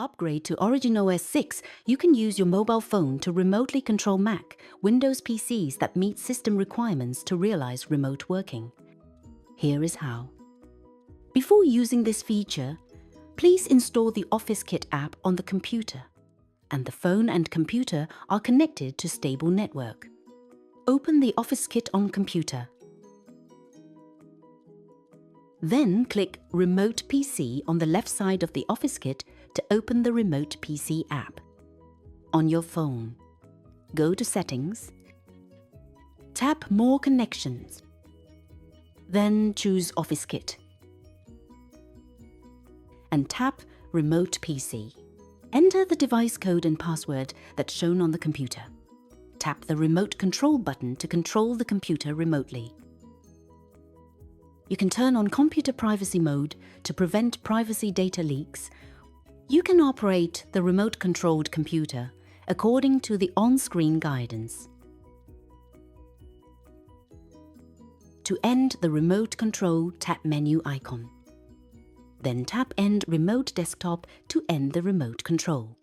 upgrade to Origin OS 6, you can use your mobile phone to remotely control Mac, Windows PCs that meet system requirements to realize remote working. Here is how. Before using this feature, please install the Office Kit app on the computer, and the phone and computer are connected to stable network. Open the Office Kit on computer. Then click Remote PC on the left side of the Office Kit to open the Remote PC app. On your phone, go to Settings, tap More Connections, then choose Office Kit, and tap Remote PC. Enter the device code and password that's shown on the computer. Tap the Remote Control button to control the computer remotely. You can turn on Computer Privacy Mode to prevent privacy data leaks. You can operate the remote-controlled computer according to the on-screen guidance. To end the remote control, tap Menu icon. Then tap End Remote Desktop to end the remote control.